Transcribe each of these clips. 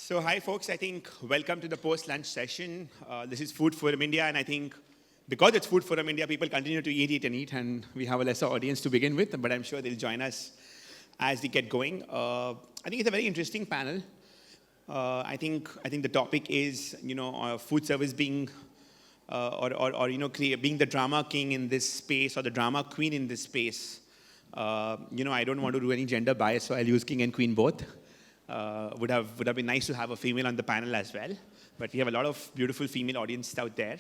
So hi folks, I think welcome to the post-lunch session. This is Food Forum India, and I think because it's Food Forum India, people continue to eat, and we have a lesser audience to begin with, but I'm sure they'll join us as we get going. I think it's a very interesting panel. I think the topic is, food service being, being the drama king in this space or the drama queen in this space. I don't want to do any gender bias, so I'll use king and queen both. Would have been nice to have a female on the panel as well, but we have a lot of beautiful female audience out there.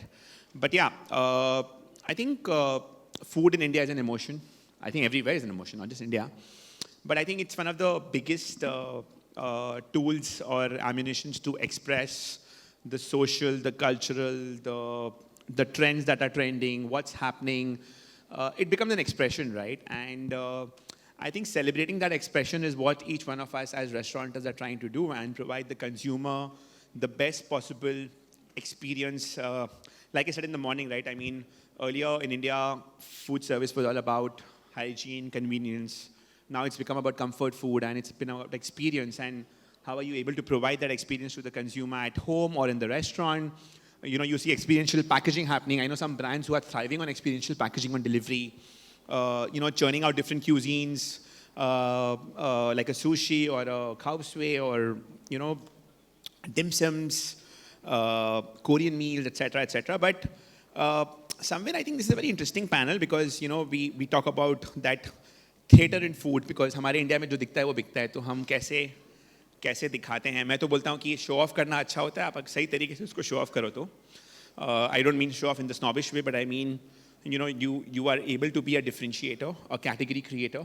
But yeah, I think food in India is an emotion. I think everywhere is an emotion, not just India. But I think it's one of the biggest tools or ammunitions to express the social, the cultural, the trends that are trending, what's happening. It becomes an expression, right? And I think celebrating that expression is what each one of us as restaurateurs are trying to do and provide the consumer the best possible experience. Like I said in the morning, right? I mean, earlier in India, food service was all about hygiene, convenience. Now it's become about comfort food, and it's been about experience and how are you able to provide that experience to the consumer at home or in the restaurant. You see experiential packaging happening. I know some brands who are thriving on experiential packaging on delivery. Churning out different cuisines, like a sushi or a khao sui or, dim sums, Korean meals, etc., etc. But somewhere I think this is a very interesting panel because, we talk about that theater in food because हमारे India में जो दिखता है वो बिकता है तो हम कैसे दिखाते हैं. मैं तो बोलता हूँ कि शो ऑफ करना अच्छा होता है आप सही तरीके से उसको शो ऑफ करो तो. I don't mean show off in the snobbish way, but I mean you are able to be a differentiator, a category creator.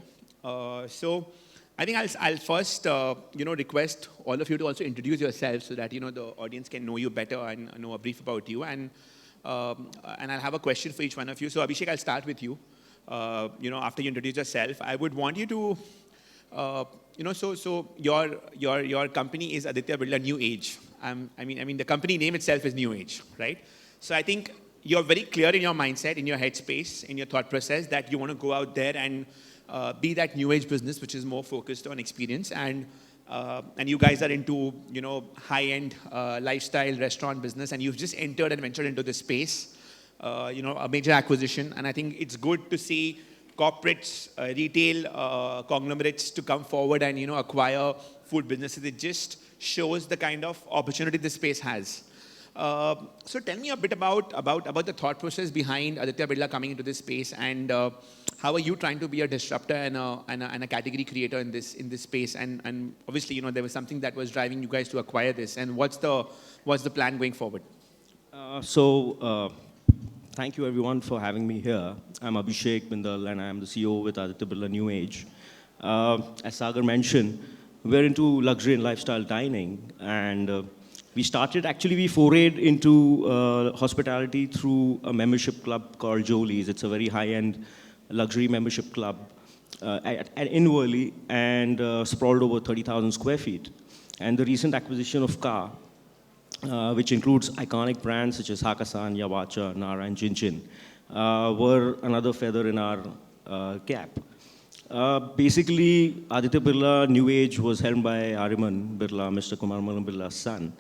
So I think I'll first, request all of you to also introduce yourselves so that, the audience can know you better and know a brief about you. And I'll have a question for each one of you. So Abhishek, I'll start with you. After you introduce yourself, I would want you to, so your company is Aditya Birla New Age. I mean, the company name itself is New Age, right? So I think you're very clear in your mindset, in your headspace, in your thought process that you want to go out there and be that new age business which is more focused on experience. And you guys are into, high-end lifestyle restaurant business, and you've just entered and ventured into this space, a major acquisition. And I think it's good to see corporates, retail conglomerates to come forward and, acquire food businesses. It just shows the kind of opportunity this space has. So tell me a bit about the thought process behind Aditya Birla coming into this space, and how are you trying to be a disruptor and a category creator in this space? And obviously, there was something that was driving you guys to acquire this. And what's the plan going forward? Thank you everyone for having me here. I'm Abhishek Bindal, and I'm the CEO with Aditya Birla New Age. As Sagar mentioned, we're into luxury and lifestyle dining, and we forayed into hospitality through a membership club called Jolie's. It's a very high-end luxury membership club in Worli and sprawled over 30,000 square feet. And the recent acquisition of Ka, which includes iconic brands such as Hakkasan, Yawacha, Nara, and Chinchin, were another feather in our cap. Basically, Aditya Birla New Age was helmed by Ariman Birla, Mr. Kumar Malan Birla's son.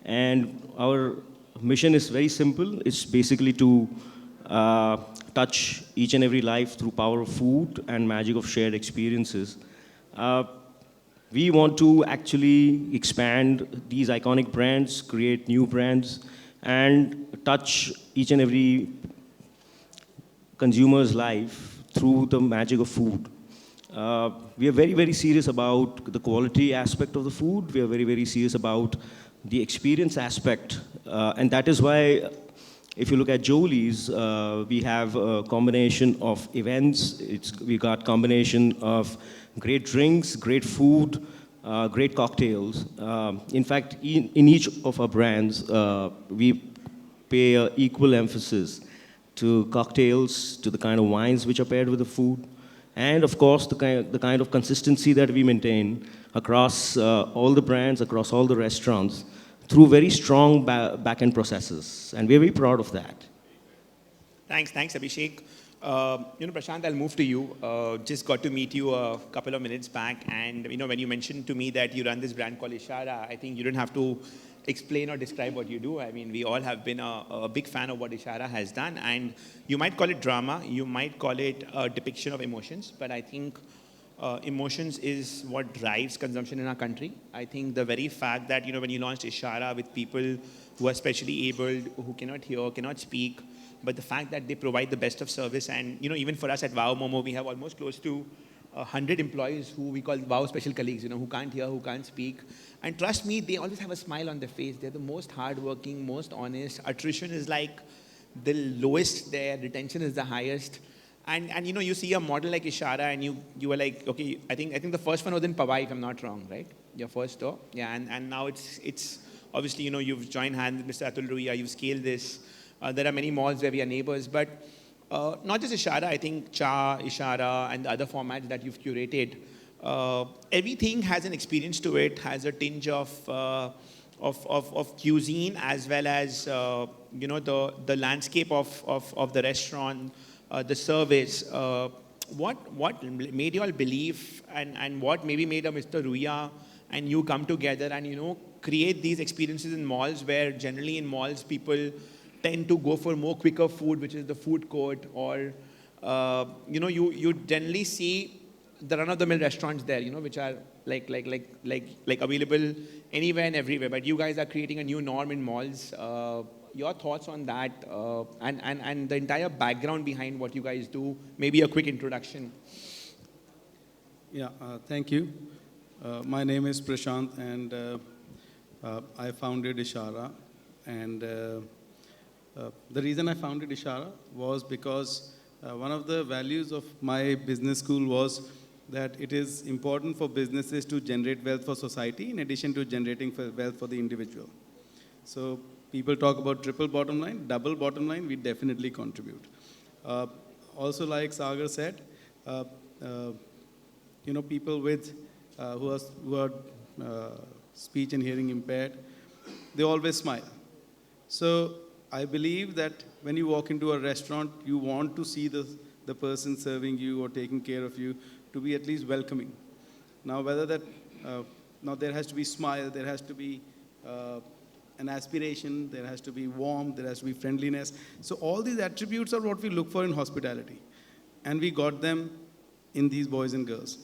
And our mission is very simple. It's basically to touch each and every life through power of food and magic of shared experiences. We want to actually expand these iconic brands, create new brands, and touch each and every consumer's life through the magic of food. We are very, very serious about the quality aspect of the food. We are very, very serious about the experience aspect. And that is why, if you look at Jolie's, we have a combination of events. We got combination of great drinks, great food, great cocktails. In fact, in each of our brands, we pay equal emphasis to cocktails, to the kind of wines which are paired with the food, and of course, the kind of consistency that we maintain across all the brands, across all the restaurants, through very strong back-end processes. And we're very proud of that. Thanks, Abhishek. Prashant, I'll move to you. Just got to meet you a couple of minutes back, and when you mentioned to me that you run this brand called Ishara, I think you don't have to explain or describe what you do. I mean, we all have been a big fan of what Ishara has done, and you might call it drama, you might call it a depiction of emotions, but I think emotions is what drives consumption in our country. I think the very fact that when you launched Ishara with people who are specially abled, who cannot hear, cannot speak, but the fact that they provide the best of service, and even for us at Wow Momo, we have almost close to 100 employees who we call Wow special colleagues, who can't hear, who can't speak. And trust me, they always have a smile on their face. They're the most hardworking, most honest. Attrition is like the lowest there. Retention is the highest. And you see a model like Ishara, and you were like, okay, I think the first one was in Powai, if I'm not wrong, right? Your first store, yeah. And now it's obviously you've joined hands with Mr. Atul Ruia, you've scaled this. There are many malls where we are neighbors, but not just Ishara. I think Cha, Ishara, and the other formats that you've curated. Everything has an experience to it, has a tinge of cuisine, as well as the landscape of the restaurant, the service. What made you all believe, and what maybe made a Mr. Ruya and you come together and create these experiences in malls, where generally in malls people tend to go for more quicker food, which is the food court, or you generally see the run-of-the-mill restaurants there, which are like available anywhere and everywhere. But you guys are creating a new norm in malls. Your thoughts on that, and the entire background behind what you guys do? Maybe a quick introduction. Yeah, thank you. My name is Prashant, and I founded Ishara. And the reason I founded Ishara was because one of the values of my business school was that it is important for businesses to generate wealth for society in addition to generating wealth for the individual. So people talk about triple bottom line, double bottom line, we definitely contribute. Also, like Sagar said, people with who are speech and hearing impaired, they always smile. So I believe that when you walk into a restaurant, you want to see the person serving you or taking care of you to be at least welcoming. Now, whether that, now there has to be smile, there has to be an aspiration, there has to be warmth, there has to be friendliness. So all these attributes are what we look for in hospitality. And we got them in these boys and girls.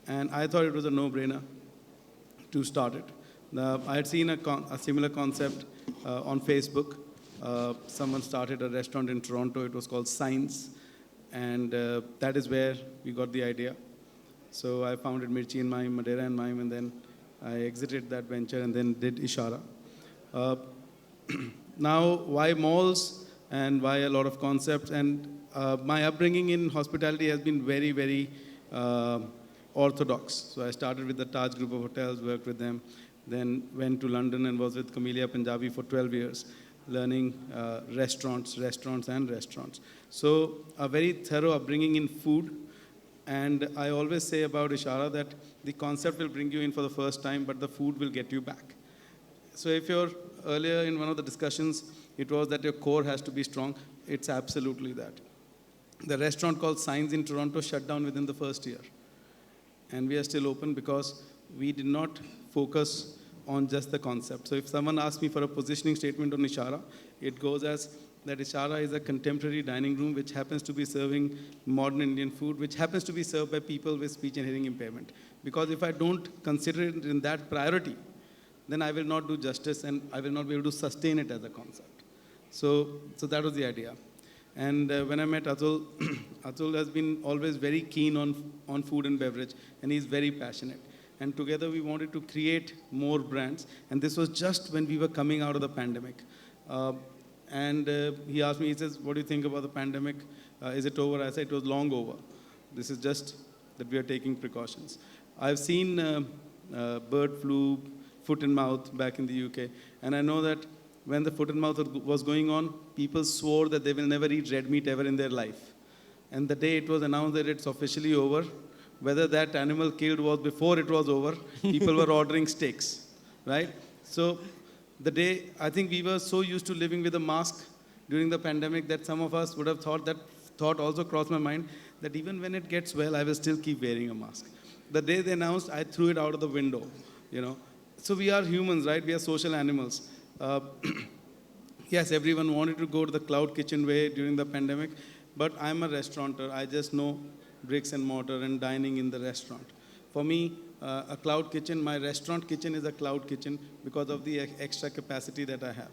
And I thought it was a no-brainer to start it. I had seen a similar concept on Facebook. Someone started a restaurant in Toronto. It was called Signs. And that is where we got the idea. So I founded Mirchi and Mime, Madeira and Mime, and then I exited that venture and then did Ishara. Now, why malls and why a lot of concepts? And my upbringing in hospitality has been very, very orthodox. So I started with the Taj group of hotels, worked with them, then went to London and was with Camellia Punjabi for 12 years, learning restaurants. So a very thorough upbringing in food. And I always say about Ishara that the concept will bring you in for the first time, but the food will get you back. So if you're earlier in one of the discussions, it was that your core has to be strong. It's absolutely that. The restaurant called Signs in Toronto shut down within the first year. And we are still open because we did not focus on just the concept. So if someone asks me for a positioning statement on Ishara, it goes as that Issara is a contemporary dining room which happens to be serving modern Indian food, which happens to be served by people with speech and hearing impairment. Because if I don't consider it in that priority, then I will not do justice and I will not be able to sustain it as a concept. So that was the idea. And when I met Atul, Atul has been always very keen on food and beverage, and he's very passionate. And together we wanted to create more brands. And this was just when we were coming out of the pandemic. And he asked me, he says, what do you think about the pandemic? Is it over? I said, it was long over. This is just that we are taking precautions. I've seen bird flu, foot and mouth back in the UK. And I know that when the foot and mouth was going on, people swore that they will never eat red meat ever in their life. And the day it was announced that it's officially over, whether that animal killed was before it was over, people were ordering steaks, right? So the day, I think we were so used to living with a mask during the pandemic that some of us would have thought thought also crossed my mind that even when it gets well, I will still keep wearing a mask. The day they announced, I threw it out of the window, you know. So we are humans, right? We are social animals. Yes, everyone wanted to go to the cloud kitchen way during the pandemic, but I'm a restaurateur. I just know bricks and mortar and dining in the restaurant. For me, a cloud kitchen, my restaurant kitchen is a cloud kitchen because of the extra capacity that I have.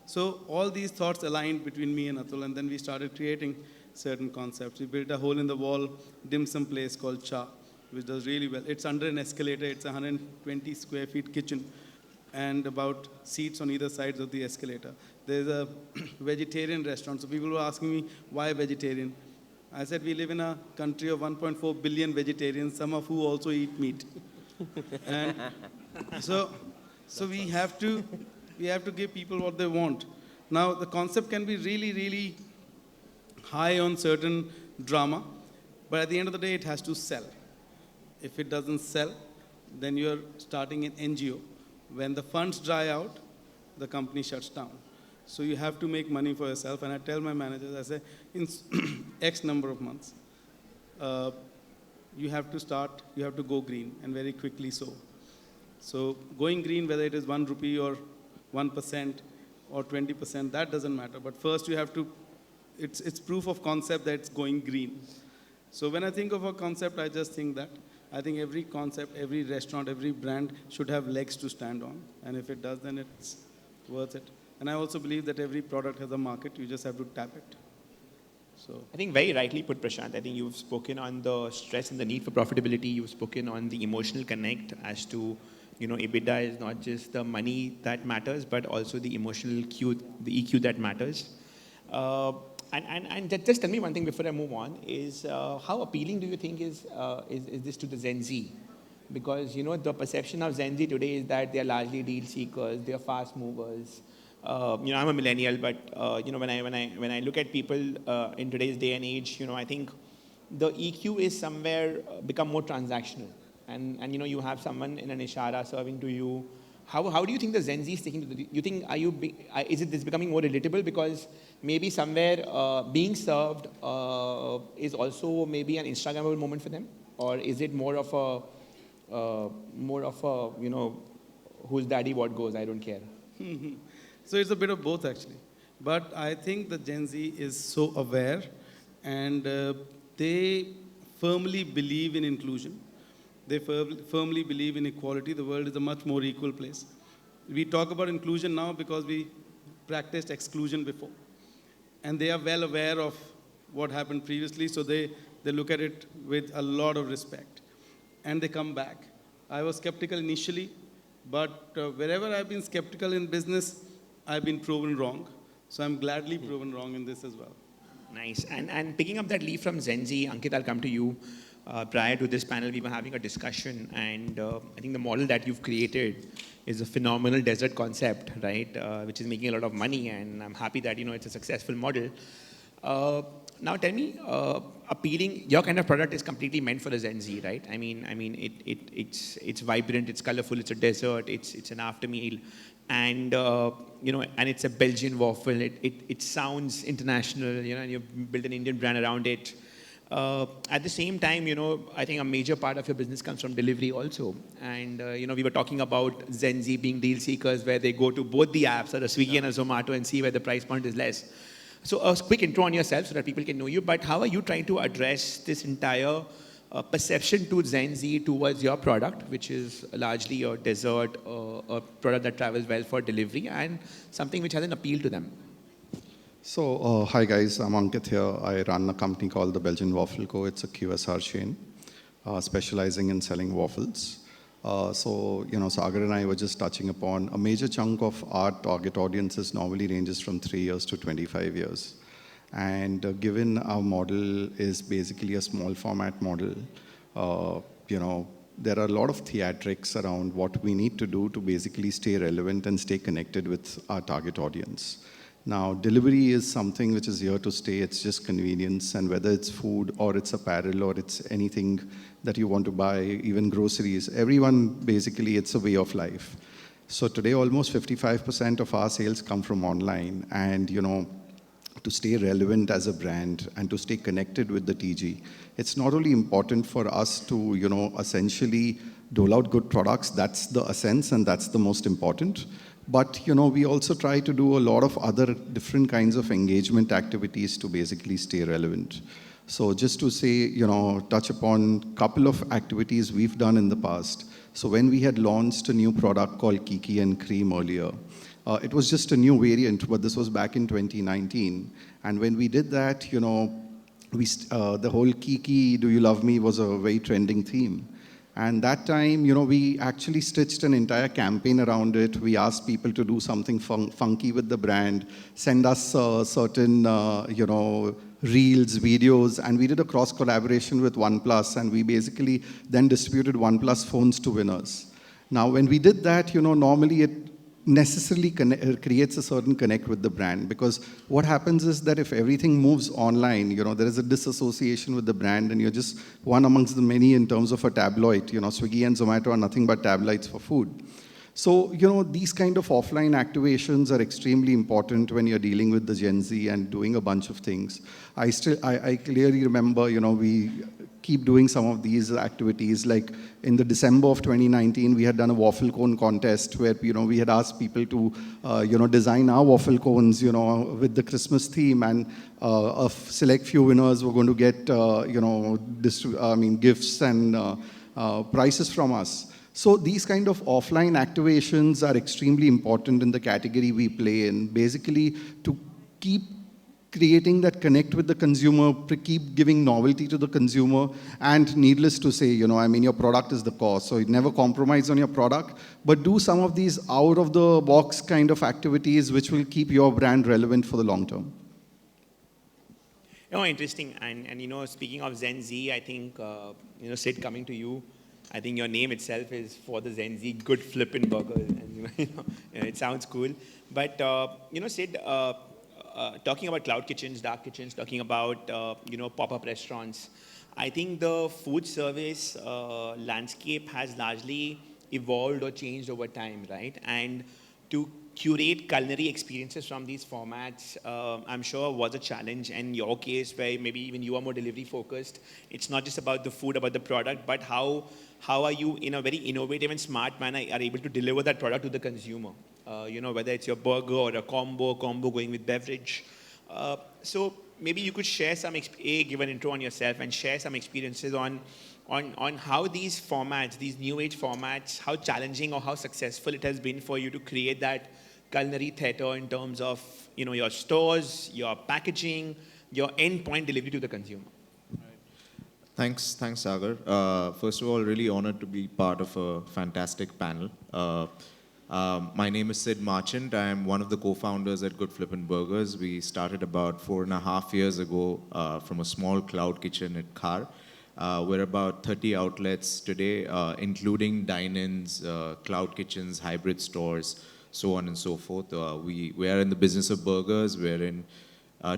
So all these thoughts aligned between me and Atul, and then we started creating certain concepts. We built a hole in the wall dim sum place called Cha, which does really well. It's under an escalator. It's a 120 square feet kitchen and about seats on either sides of the escalator. There's a vegetarian restaurant. So people were asking me, why vegetarian? I said, we live in a country of 1.4 billion vegetarians, some of who also eat meat. And so we have to give people what they want. Now, the concept can be really, really high on certain drama, but at the end of the day, it has to sell. If it doesn't sell, then you're starting an NGO. When the funds dry out, the company shuts down. So you have to make money for yourself. And I tell my managers, I say, in X number of months, you have to go green, and very quickly so. So going green, whether it is 1 rupee or 1% or 20%, that doesn't matter. But first you have to, it's proof of concept that it's going green. So when I think of a concept, I just think that. I think every concept, every restaurant, every brand should have legs to stand on. And if it does, then it's worth it. And I also believe that every product has a market. You just have to tap it. So I think very rightly put, Prashant. I think you've spoken on the stress and the need for profitability. You've spoken on the emotional connect as to, EBITDA is not just the money that matters, but also the emotional cue, the EQ that matters. And just tell me one thing before I move on, is how appealing do you think is this to the Gen Z? Because, the perception of Gen Z today is that they're largely deal seekers, they're fast movers. I'm a millennial, but, when I look at people in today's day and age, I think the EQ is somewhere become more transactional. And you have someone in an Issar serving to you. How do you think the Gen Z is taking to the, you think, is it this becoming more relatable because maybe somewhere being served is also maybe an Instagrammable moment for them? Or is it more of a, who's daddy, what goes, I don't care? So it's a bit of both actually. But I think the Gen Z is so aware and they firmly believe in inclusion. They firmly believe in equality. The world is a much more equal place. We talk about inclusion now because we practiced exclusion before. And they are well aware of what happened previously, so they look at it with a lot of respect. And they come back. I was skeptical initially, but wherever I've been skeptical in business, I've been proven wrong. So I'm gladly proven wrong in this as well. Nice. And picking up that leaf from Gen Z, Ankit, I'll come to you. Prior to this panel, we were having a discussion, and I think the model that you've created is a phenomenal desert concept, right? Which is making a lot of money, and I'm happy that it's a successful model. Now, tell me, appealing, your kind of product is completely meant for the Gen Z, right? I mean, it's vibrant, it's colorful, it's a dessert, it's an after meal, and and it's a Belgian waffle. It sounds international, and you've built an Indian brand around it. At the same time, I think a major part of your business comes from delivery also. And, we were talking about Gen Z being deal seekers where they go to both the apps, or a Swiggy and a Zomato, and see where the price point is less. So a quick intro on yourself so that people can know you. But how are you trying to address this entire perception to Gen Z towards your product, which is largely a dessert, a product that travels well for delivery, and something which has an appeal to them? So, hi guys, I'm Ankit here. I run a company called the Belgian Waffle Co. It's a QSR chain specializing in selling waffles. Sagar and I were just touching upon a major chunk of our target audiences normally ranges from 3 years to 25 years. And given our model is basically a small format model, there are a lot of theatrics around what we need to do to basically stay relevant and stay connected with our target audience. Now, delivery is something which is here to stay. It's just convenience, and whether it's food or it's apparel or it's anything that you want to buy, even groceries, everyone, basically, it's a way of life. So today, almost 55% of our sales come from online, and, to stay relevant as a brand and to stay connected with the TG, it's not only important for us to, essentially dole out good products, that's the essence and that's the most important. But, we also try to do a lot of other different kinds of engagement activities to basically stay relevant. So just to say, touch upon a couple of activities we've done in the past. So when we had launched a new product called Kiki and Cream earlier, it was just a new variant, but this was back in 2019. And when we did that, the whole Kiki, Do You Love Me was a very trending theme. And that time, we actually stitched an entire campaign around it. We asked people to do something funky with the brand, send us certain, reels, videos, and we did a cross collaboration with OnePlus, and we basically then distributed OnePlus phones to winners. Now, when we did that, normally it necessarily creates a certain connect with the brand, because what happens is that if everything moves online, there is a disassociation with the brand, and you're just one amongst the many in terms of a tabloid. Swiggy and Zomato are nothing but tabloids for food. So, these kind of offline activations are extremely important when you're dealing with the Gen Z and doing a bunch of things. I clearly remember, we keep doing some of these activities. Like in the December of 2019, we had done a waffle cone contest where, we had asked people to, design our waffle cones, with the Christmas theme, and a select few winners were going to get, gifts and prizes from us. So these kind of offline activations are extremely important in the category we play in, basically to keep creating that connect with the consumer, keep giving novelty to the consumer, and needless to say, your product is the core, so you never compromise on your product, but do some of these out-of-the-box kind of activities which will keep your brand relevant for the long term. Interesting. And speaking of Gen Z, I think, Sid, coming to you, I think your name itself is for the Gen Z, good flippin' burgers, and it sounds cool. But Sid, talking about cloud kitchens, dark kitchens, talking about pop-up restaurants, I think the food service landscape has largely evolved or changed over time, right? And to curate culinary experiences from these formats, I'm sure was a challenge. And in your case, where maybe even you are more delivery focused, it's not just about the food, about the product, but how are you, in a very innovative and smart manner, are able to deliver that product to the consumer? Whether it's your burger or a combo going with beverage. So maybe you could share some, give an intro on yourself and share some experiences on how these formats, these new age formats, how challenging or how successful it has been for you to create that culinary theater in terms of, your stores, your packaging, your endpoint delivery to the consumer. Thanks, Sagar. First of all, really honored to be part of a fantastic panel. My name is Sid Marchant. I am one of the co-founders at Good Flippin' Burgers. We started about 4.5 years ago from a small cloud kitchen at Khar. We're about 30 outlets today, including dine-ins, cloud kitchens, hybrid stores, so on and so forth. We are in the business of burgers. We're in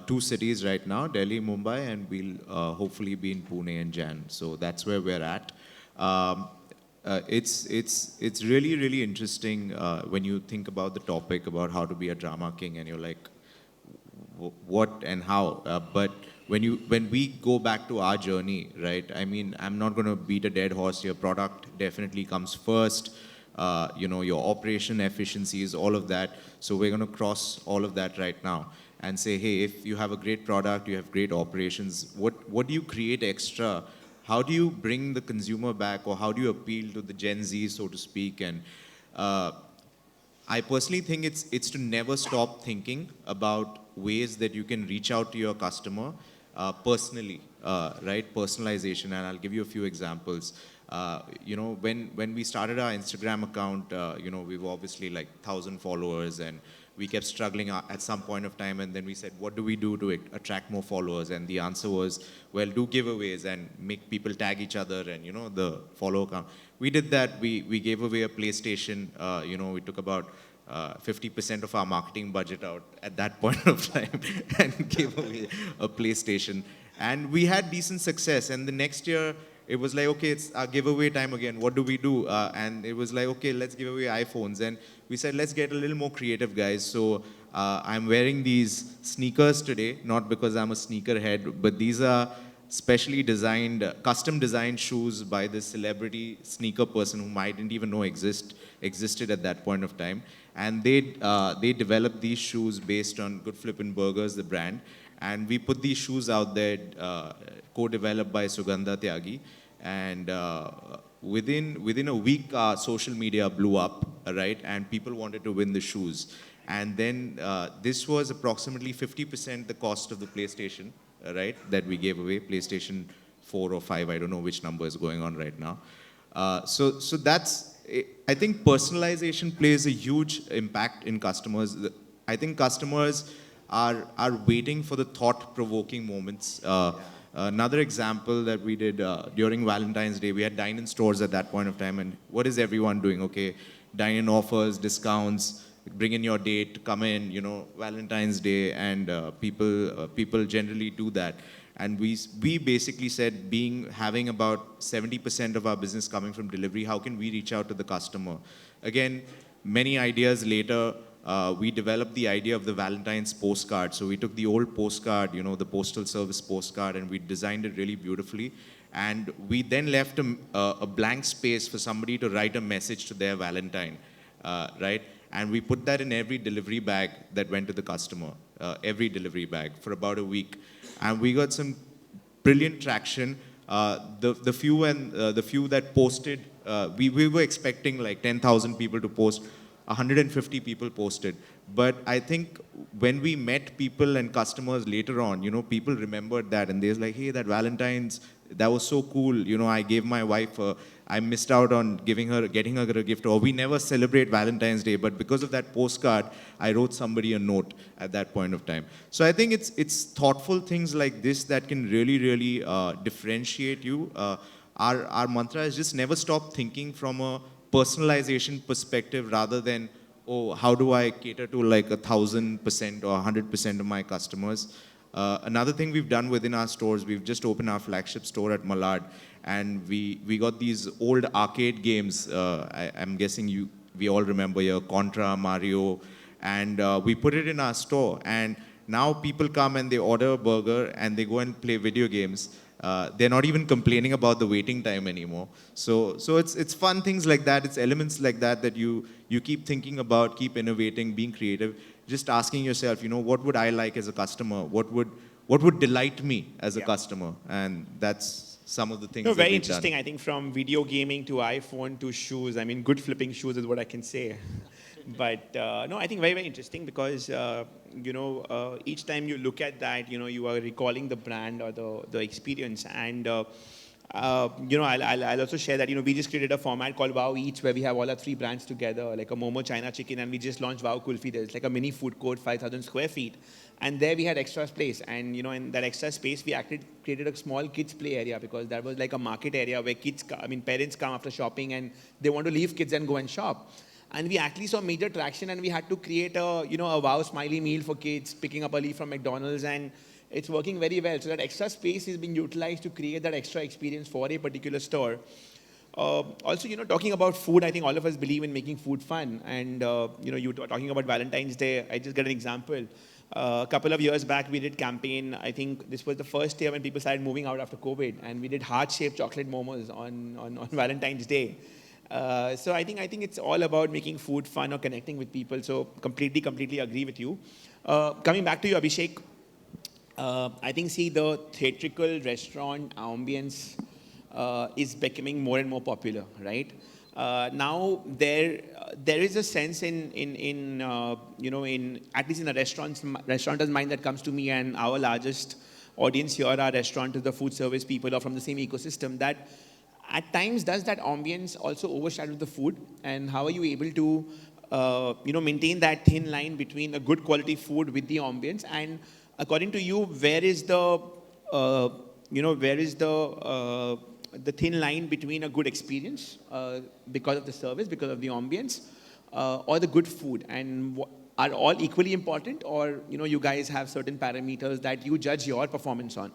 2 cities right now, Delhi, Mumbai, and we'll hopefully be in Pune in Jan. So that's where we're at. It's really, really interesting when you think about the topic about how to be a drama king, and you're like, what and how? But when we go back to our journey, right? I mean, I'm not going to beat a dead horse. Your product definitely comes first. Your operation efficiencies, all of that. So we're going to cross all of that right now and say, hey, if you have a great product, you have great operations, what do you create extra? How do you bring the consumer back, or how do you appeal to the Gen Z, so to speak? And I personally think it's to never stop thinking about ways that you can reach out to your customer personally, right? Personalization, and I'll give you a few examples. When we started our Instagram account, we've obviously like 1,000 followers, and we kept struggling at some point of time, and then we said, what do we do to attract more followers? And the answer was, well, do giveaways and make people tag each other and, the follow count. We did that. We gave away a PlayStation. We took about 50% of our marketing budget out at that point of time and gave away a PlayStation. And we had decent success. And the next year, it was like, okay, it's our giveaway time again. What do we do? And it was like, okay, let's give away iPhones. And we said, let's get a little more creative, guys. So I'm wearing these sneakers today, not because I'm a sneakerhead, but these are specially designed, custom designed shoes by this celebrity sneaker person whom I didn't even know existed at that point of time. And they developed these shoes based on Good Flippin' Burgers, the brand. And we put these shoes out there, co-developed by Sugandha Tyagi. And within a week, social media blew up, right? And people wanted to win the shoes. And then this was approximately 50% the cost of the PlayStation, right? That we gave away, PlayStation 4 or 5, I don't know which number is going on right now. So that's, I think personalization plays a huge impact in customers. I think customers are waiting for the thought-provoking moments. Another example that we did during Valentine's Day, we had dine-in stores at that point of time, and what is everyone doing? Okay, dine-in offers, discounts, bring in your date, come in, you know, Valentine's Day, and people generally do that. And we basically said, having about 70% of our business coming from delivery, how can we reach out to the customer? Again, many ideas later, we developed the idea of the Valentine's postcard. So we took the old postcard, you know, the postal service postcard, and we designed it really beautifully. And we then left a blank space for somebody to write a message to their Valentine, right? And we put that in every delivery bag that went to the customer, every delivery bag for about a week. And we got some brilliant traction. The few that posted, we were expecting like 10,000 people to post. 150 people posted. But I think when we met people and customers later on, you know, people remembered that, and they was like, hey, that Valentine's, that was so cool. You know, I gave my wife, I missed out on getting her a gift, or we never celebrate Valentine's Day, but because of that postcard, I wrote somebody a note at that point of time. So I think it's thoughtful things like this that can really, really differentiate you. Our mantra is just never stop thinking from a personalization perspective rather than, oh, how do I cater to like 1,000% or 100% of my customers? Another thing we've done within our stores, we've just opened our flagship store at Malad, and we got these old arcade games. I'm guessing we all remember here, Contra, Mario, and we put it in our store. And now people come and they order a burger and they go and play video games. They're not even complaining about the waiting time anymore. So it's fun things like that. It's elements like that that you keep thinking about, keep innovating, being creative, just asking yourself, you know, what would I like as a customer? What would delight me as a customer? And that's some of the things. No, that very we've interesting. done. I think from video gaming to iPhone to shoes. I mean, good flipping shoes is what I can say. But no, I think very, very interesting because, you know, each time you look at that, you know, you are recalling the brand or the experience. And, you know, I'll also share that, you know, we just created a format called Wow Eats where we have all our 3 brands together, like a Momo China Chicken, and we just launched Wow Kulfi. There's like a mini food court, 5,000 square feet. And there we had extra space. And, you know, in that extra space, we actually created a small kids play area because that was like a market area where parents come after shopping and they want to leave kids and go and shop. And we actually saw major traction, and we had to create a wow smiley meal for kids picking up a leaf from McDonald's, and it's working very well. So that extra space is being utilized to create that extra experience for a particular store. Also, you know, talking about food, I think all of us believe in making food fun. And, you know, you were talking about Valentine's Day. I just got an example. A couple of years back, we did campaign. I think this was the first year when people started moving out after COVID, and we did heart-shaped chocolate momos on Valentine's Day. So I think it's all about making food fun or connecting with people. So completely agree with you. Coming back to you, Abhishek, I think the theatrical restaurant ambience is becoming more and more popular, right? Now there is a sense in you know, in at least in the restauranters' mind that comes to me, and our largest audience here are restaurateurs, the food service people, or from the same ecosystem, that at times, does that ambience also overshadow the food? And how are you able to, you know, maintain that thin line between a good quality food with the ambience? And according to you, where is the, you know, the thin line between a good experience because of the service, because of the ambience, or the good food? And are all equally important, or, you know, you guys have certain parameters that you judge your performance on?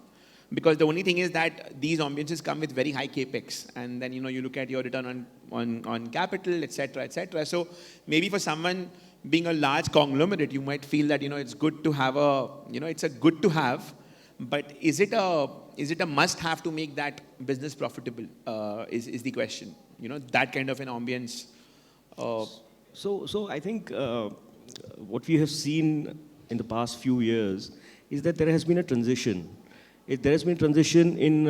Because the only thing is that these ambiences come with very high capex, and then you look at your return on capital, etc., etc. So maybe for someone being a large conglomerate, you might feel that it's good to have it's a good to have, but is it a must-have to make that business profitable? Is the question? That kind of an ambience. So I think what we have seen in the past few years is that there has been a transition. There has been a transition in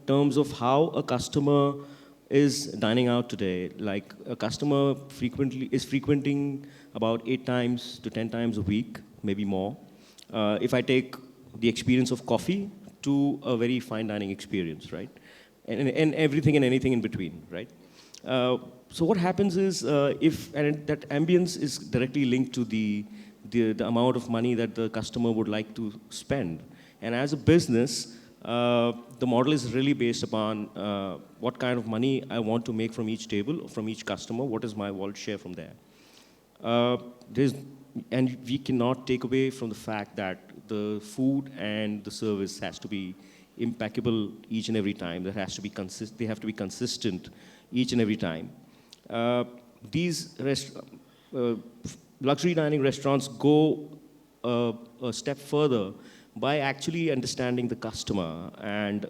terms of how a customer is dining out today. Like a customer is frequenting about 8 times to 10 times a week, maybe more. If I take the experience of coffee to a very fine dining experience, right? And everything and anything in between, right? So what happens is, that ambience is directly linked to the amount of money that the customer would like to spend. And as a business, the model is really based upon what kind of money I want to make from each table, from each customer, what is my wallet share from there. And we cannot take away from the fact that the food and the service has to be impeccable each and every time. They have to be consistent each and every time. These luxury dining restaurants go a step further by actually understanding the customer and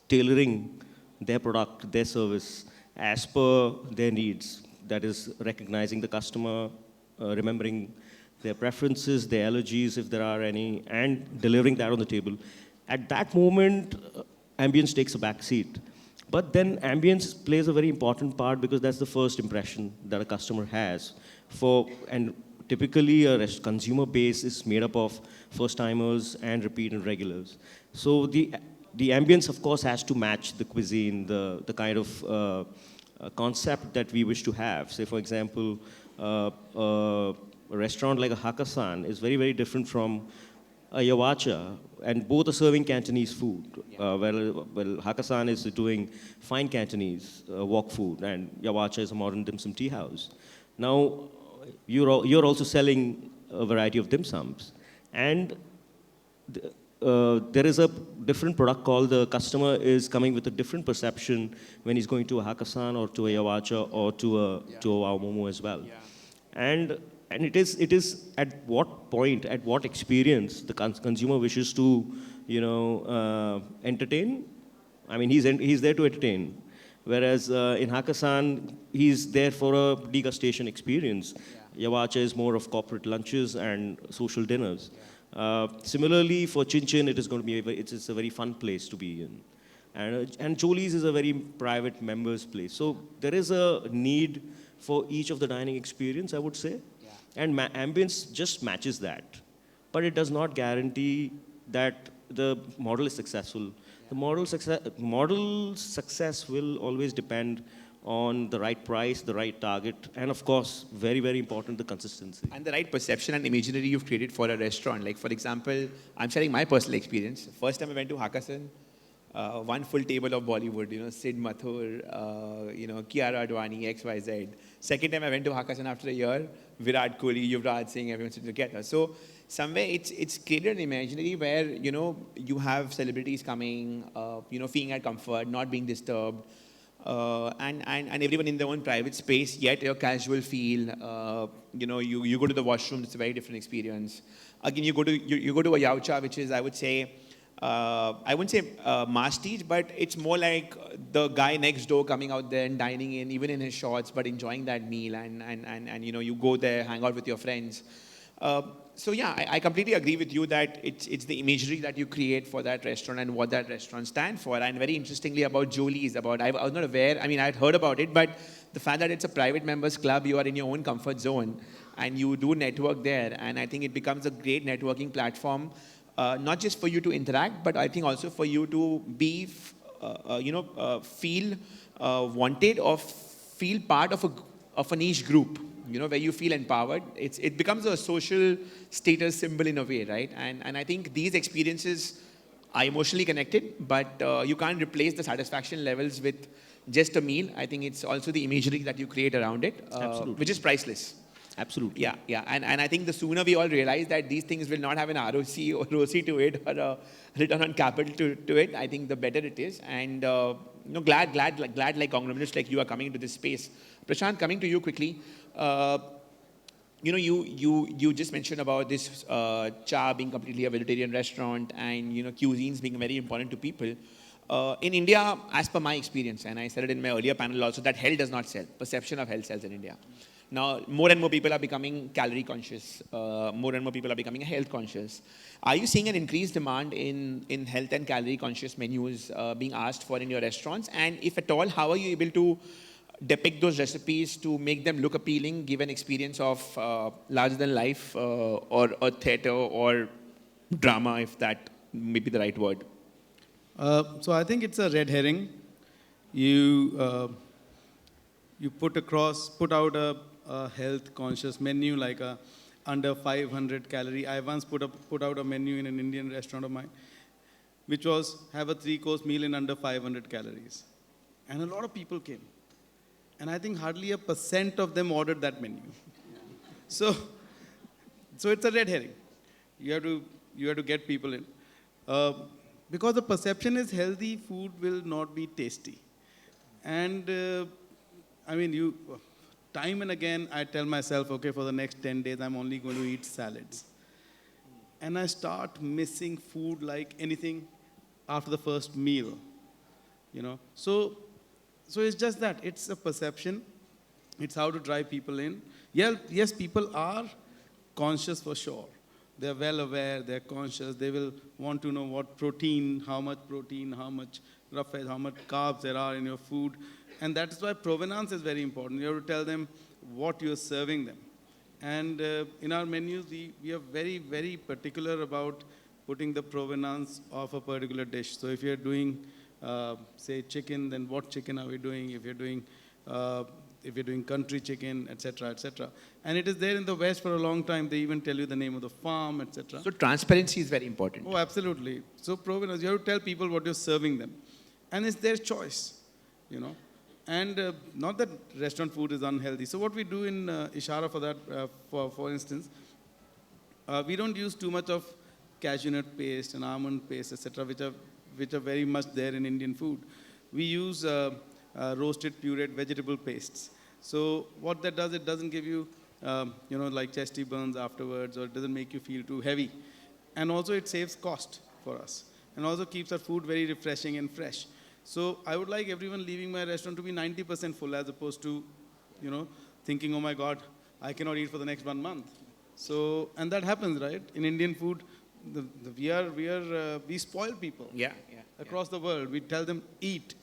tailoring their product, their service as per their needs. That is recognizing the customer, remembering their preferences, their allergies, if there are any, and delivering that on the table. At that moment, ambience takes a back seat. But then ambience plays a very important part because that's the first impression that a customer has. And typically a consumer base is made up of first-timers and repeat and regulars. So the ambience, of course, has to match the cuisine, the kind of concept that we wish to have. Say, for example, a restaurant like a Hakkasan is very, very different from a Yawacha, and both are serving Cantonese food. Well, Hakkasan is doing fine Cantonese wok food, and Yawacha is a modern dim sum tea house. Now, you're also selling a variety of dim sums, and there is a different product called the customer is coming with a different perception when he's going to a Hakkasan or to a Yawacha or to a Wow Momo as well. Yeah. And it is at what point, at what experience the consumer wishes to, entertain. I mean, he's there to entertain. Whereas in Hakkasan, he's there for a degustation experience. Yeah. Yawacha is more of corporate lunches and social dinners. Yeah. Similarly, for Chin Chin, it is going to be it's a very fun place to be in. And Choli's is a very private members place. So there is a need for each of the dining experience, I would say. And ambience just matches that. But it does not guarantee that the model is successful. Yeah. The model success will always depend on the right price, the right target, and of course, very, very important, the consistency. And the right perception and imagery you've created for a restaurant. Like, for example, I'm sharing my personal experience. First time I went to Hakkasan, one full table of Bollywood, Sid Mathur, Kiara Advani, XYZ. Second time I went to Hakkasan after a year, Virat Kohli, Yuvraj Singh, everyone sitting together. So somewhere it's created an imaginary where, you have celebrities coming, feeling at comfort, not being disturbed, and everyone in their own private space, yet a casual feel. You go to the washroom, it's a very different experience. Again, you go to a Yaucha, which is, I would say, I wouldn't say masstige, but it's more like the guy next door coming out there and dining in, even in his shorts, but enjoying that meal, and you go there, hang out with your friends. So yeah, I completely agree with you that it's the imagery that you create for that restaurant and what that restaurant stands for. And very interestingly about Jolie's, I was not aware, I had heard about it, but the fact that it's a private members club, you are in your own comfort zone, and you do network there, and I think it becomes a great networking platform. Not just for you to interact, but I think also for you to be, feel wanted or feel part of a niche group, where you feel empowered. It becomes a social status symbol in a way, right? And I think these experiences are emotionally connected, but you can't replace the satisfaction levels with just a meal. I think it's also the imagery that you create around it, which is priceless. Absolutely. Yeah. And I think the sooner we all realize that these things will not have an ROC or OC to it or a return on capital to it, I think the better it is. And glad like conglomerates like you are coming into this space. Prashant, coming to you quickly. You just mentioned about this Cha being completely a vegetarian restaurant and cuisines being very important to people. In India, as per my experience, and I said it in my earlier panel also, that health does not sell. Perception of health sells in India. Now, more and more people are becoming calorie conscious. More and more people are becoming health conscious. Are you seeing an increased demand in health and calorie conscious menus being asked for in your restaurants? And if at all, how are you able to depict those recipes to make them look appealing, give an experience of larger than life or theater or drama, if that may be the right word? So I think it's a red herring. You put out a health conscious menu like a under 500 calorie. I once put out a menu in an Indian restaurant of mine, which was have a 3-course meal in under 500 calories, and a lot of people came, and I think hardly 1% of them ordered that menu. So it's a red herring. You have to get people in. Because the perception is healthy food will not be tasty. And time and again, I tell myself, okay, for the next 10 days, I'm only going to eat salads. And I start missing food like anything after the first meal, So it's just that. It's a perception. It's how to drive people in. Yeah, yes, people are conscious for sure. They're well aware, they're conscious, they will want to know what protein, how much rough edge, how much carbs there are in your food. And that is why provenance is very important. You have to tell them what you're serving them. And in our menus, we are very, very particular about putting the provenance of a particular dish. So if you're doing, say, chicken, then what chicken are we doing? If you're doing country chicken, etc., etc. And it is there in the West for a long time. They even tell you the name of the farm, etc. So transparency is very important. Oh, absolutely. So provenance, you have to tell people what you're serving them. And it's their choice, And not that restaurant food is unhealthy. So what we do in Issar for that, for instance, we don't use too much of cashew nut paste and almond paste, etc., which are very much there in Indian food. We use roasted pureed vegetable pastes. So what that does, it doesn't give you, like chesty burns afterwards, or it doesn't make you feel too heavy. And also it saves cost for us. And also keeps our food very refreshing and fresh. So I would like everyone leaving my restaurant to be 90% full as opposed to, thinking, oh my God, I cannot eat for the next 1 month. So, and that happens, right? In Indian food, we spoil people. Yeah. Across the world, we tell them eat.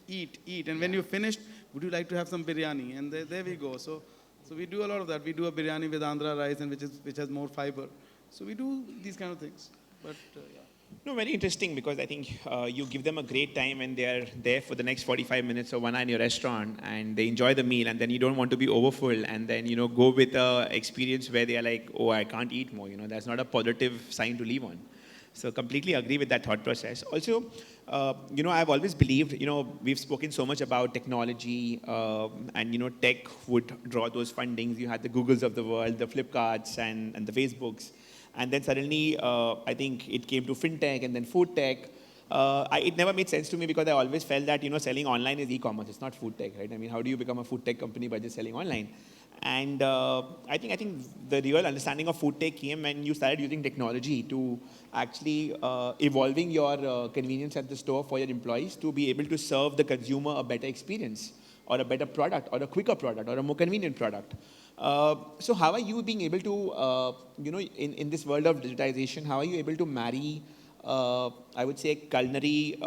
And when you're finished, would you like to have some biryani? And there we go. So we do a lot of that. We do a biryani with Andhra rice, and which has more fiber. So we do these kind of things. But yeah. No, very interesting, because I think you give them a great time and they're there for the next 45 minutes or 1 hour in your restaurant and they enjoy the meal, and then you don't want to be overfull and then, go with an experience where they are like, oh, I can't eat more. That's not a positive sign to leave on. So completely agree with that thought process. Also, I've always believed, we've spoken so much about technology and, tech would draw those fundings. You had the Googles of the world, the Flipkarts and the Facebooks. And then suddenly, I think it came to fintech and then food tech. It never made sense to me because I always felt that, selling online is e-commerce. It's not food tech, right? I mean, how do you become a food tech company by just selling online? And I think the real understanding of food tech came when you started using technology to actually evolving your convenience at the store for your employees to be able to serve the consumer a better experience or a better product or a quicker product or a more convenient product. So how are you being able to, in this world of digitization, how are you able to marry, I would say, culinary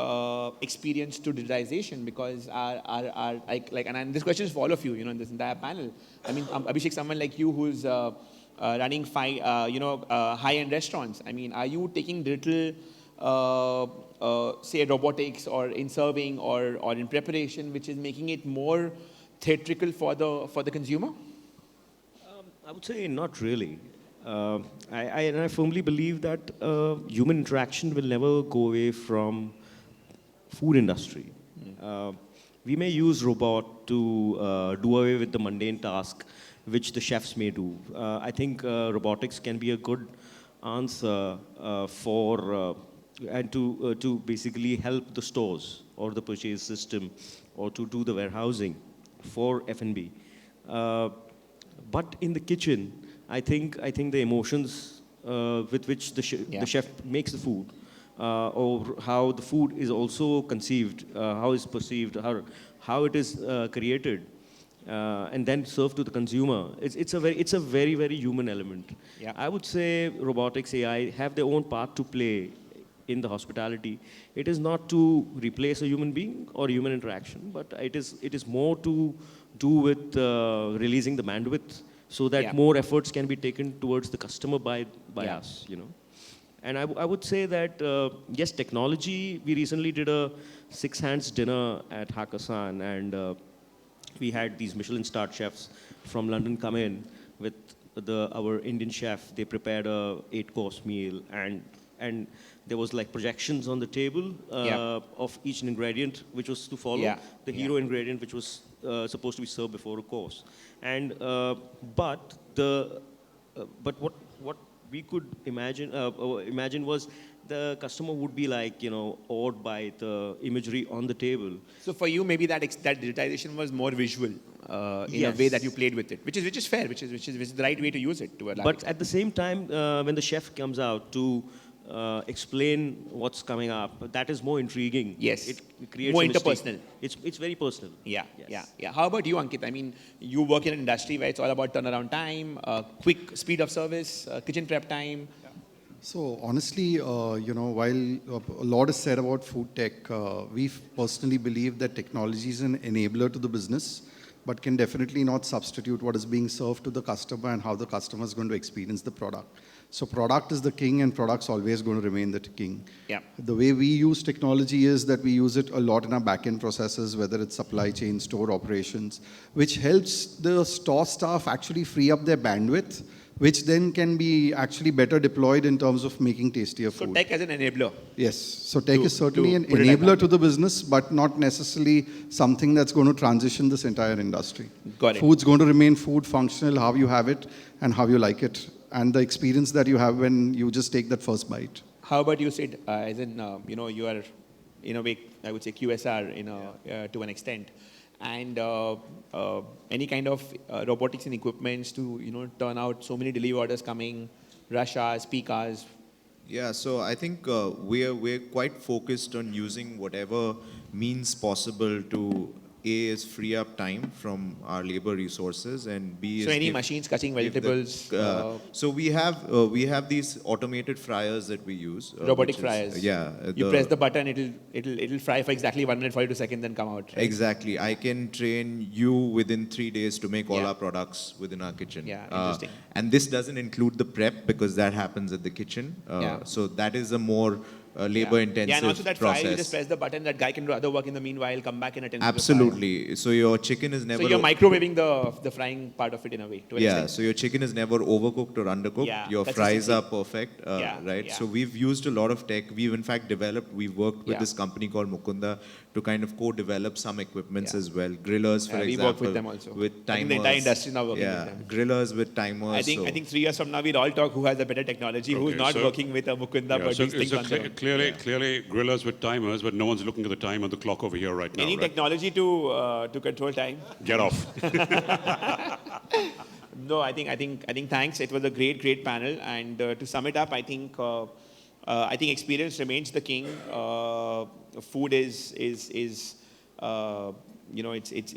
experience to digitization? Because and this question is for all of you, in this entire panel. I mean, Abhishek, someone like you who's running high-end restaurants. I mean, are you taking digital, say, robotics or in serving or in preparation, which is making it more theatrical for the consumer? I would say not really. I firmly believe that human interaction will never go away from food industry. We may use robot to do away with the mundane task which the chefs may do. I think robotics can be a good answer to basically help the stores or the purchase system or to do the warehousing for F&B. But in the kitchen, I think the emotions with which the chef makes the food, or how the food is also conceived, how it's perceived, how it is created, and then served to the consumer. It's a very very human element. Yeah. I would say robotics, AI have their own part to play in the hospitality. It is not to replace a human being or human interaction, but it is more to do with releasing the bandwidth so that more efforts can be taken towards the customer by us, you know. And I would say that, yes, technology, we recently did a 6 hands dinner at Hakkasan, and we had these Michelin-starred chefs from London come in with our Indian chef. They prepared a 8-course meal, and there was like projections on the table of each ingredient which was to follow, the hero ingredient which was supposed to be served before a course. And but what we could imagine was the customer would be like, you know, awed by the imagery on the table. So for you, maybe that digitization was more visual in a way that you played with it, which is fair, which is the right way to use it. But at the same time, when the chef comes out to explain what's coming up, that is more intriguing. Yes. It creates more a mystique. interpersonal. It's very personal. Yeah, Yes. yeah. How about you, Ankit? I mean, you work in an industry where it's all about turnaround time, quick speed of service, kitchen prep time. So honestly, while a lot is said about food tech, we personally believe that technology is an enabler to the business, but can definitely not substitute what is being served to the customer and how the customer is going to experience the product. So product is the king, and product's always going to remain the king. Yeah. The way we use technology is that we use it a lot in our back-end processes, whether it's supply chain, store operations, which helps the store staff actually free up their bandwidth, which then can be actually better deployed in terms of making tastier food. So tech as an enabler. Yes. So tech is certainly an put it like enabler to the business, but not necessarily something that's going to transition this entire industry. Got it. Food's going to remain food, functional, how you have it and how you like it, and the experience that you have when you just take that first bite. How about you, Sid? As in, you are, in a way, I would say QSR, to an extent. And any kind of robotics and equipments to, turn out so many delivery orders coming, rush hours, peak hours. Yeah, so I think we're quite focused on using whatever means possible to is free up time from our labor resources, and B is so any machines cutting vegetables. So we have these automated fryers that we use. Robotic fryers. Yeah. You press the button, it'll fry for exactly 1 minute 42 seconds, then come out. Right? Exactly. I can train you within 3 days to make all our products within our kitchen. Yeah, interesting. And this doesn't include the prep because that happens at the kitchen. So that is a more labor-intensive and also that fry, you process. just press the button, that guy can do other work in the meanwhile, come back in a 10 Absolutely. So your chicken is never... So you're microwaving the frying part of it in a way. So your chicken is never overcooked or undercooked. Yeah, your fries are perfect, right? Yeah. So we've used a lot of tech. We've in fact we've worked with this company called Mukunda to kind of co-develop some equipments as well. Grillers, for example. We work with them also. With timers. I think the entire industry now working with them. Grillers with timers. I think 3 years from now we'll all talk who has a better technology, who's not working with a Mukunda, but these things on their own. Clearly grillers with timers, but no one's looking at the time on the clock over here right now. Any technology to control time? Get off. No, I think thanks. It was a great panel, and to sum it up, I think experience remains the king. Food is it's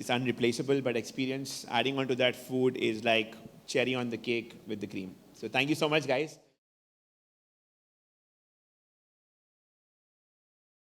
unreplaceable, but experience adding on to that food is like cherry on the cake with the cream. So thank you so much, guys.